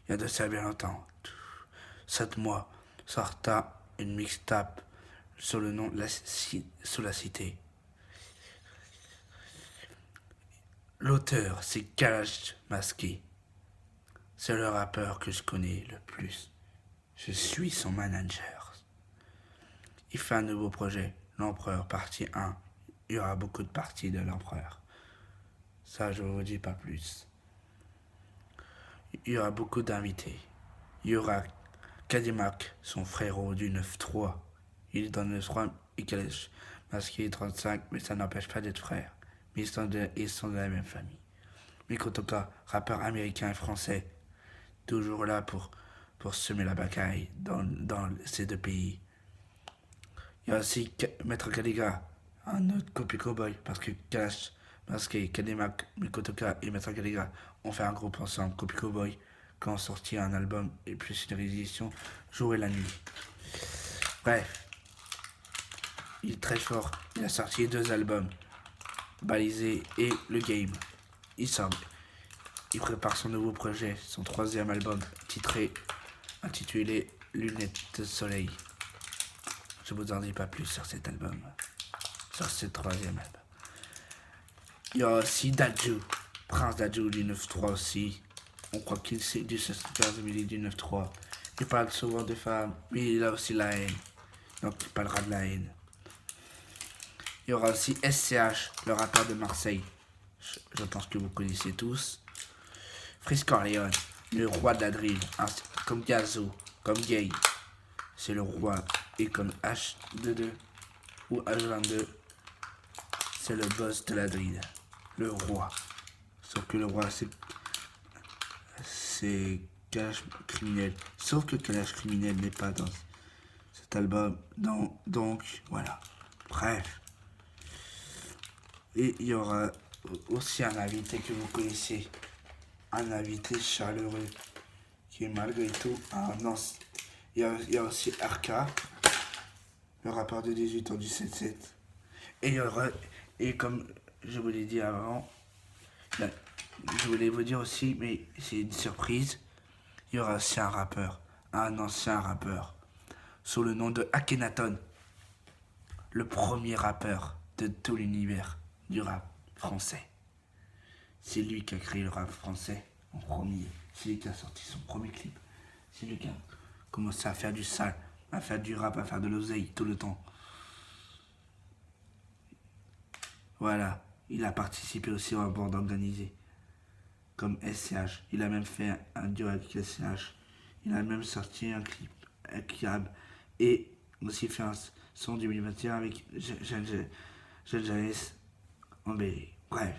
Il y a de ça bien longtemps. 7 mois, sorta une mixtape sous le nom de sous la cité. L'auteur, c'est Kalash Masqué. C'est le rappeur que je connais le plus. Je suis son manager. Il fait un nouveau projet, l'Empereur, partie 1. Il y aura beaucoup de parties de l'Empereur. Ça, je ne vous dis pas plus. Il y aura beaucoup d'invités. Il y aura Kadimak, son frérot du 9-3. Il est dans le 9-3 et Kalash Masqué 35, mais ça n'empêche pas d'être frères. Mais ils sont de la même famille. Mikotoka, rappeur américain et français, toujours là pour semer la bataille dans ces deux pays. Il y a aussi Maître Kaliga, un autre copy cowboy, parce que Kalash Masqué, Kadimak, Mikotoka et Maître Kaliga ont fait un groupe ensemble, copy cowboy, quand on sortit un album et plus une réédition, jour et la nuit. Bref, il est très fort. Il a sorti 2 albums, Balisé et Le Game. Il prépare son nouveau projet, son 3e album, intitulé Lunettes de soleil. Je vous en dis pas plus sur cet album, sur ce 3e album. Il y a aussi Dadju, Prince Dadju du 9-3 aussi. On croit qu'il sait du 75 milli du 9-3. Il parle souvent de femmes, mais il a aussi la haine. Donc il parlera de la haine. Il y aura aussi SCH, le rappeur de Marseille. Je pense que vous connaissez tous. Freeze Corleone, le roi de la drill, comme Gazo, comme Gay, c'est le roi. Et comme H22 ou H22, c'est le boss de la drill, le roi. Sauf que le roi, c'est Kalash Criminel. Sauf que Kalash Criminel n'est pas dans cet album. Donc, voilà. Bref. Et il y aura aussi un invité que vous connaissez. Un invité chaleureux qui est malgré tout un ancien. Il y a aussi RK, le rappeur de 18 ans du 7-7. Et comme je vous l'ai dit avant, je voulais vous dire aussi, mais c'est une surprise, il y aura aussi un ancien rappeur, sous le nom de Akhenaton, le premier rappeur de tout l'univers du rap français. C'est lui qui a créé le rap français en premier. C'est lui qui a sorti son premier clip. C'est lui qui a commencé à faire du sale, à faire du rap, à faire de l'oseille tout le temps. Voilà. Il a participé aussi aux bandes organisées, comme SCH. Il a même fait un duo avec SCH. Il a même sorti un clip avec Yab. Et aussi fait un son 2021 avec Jeanne Janes en BD. Bref.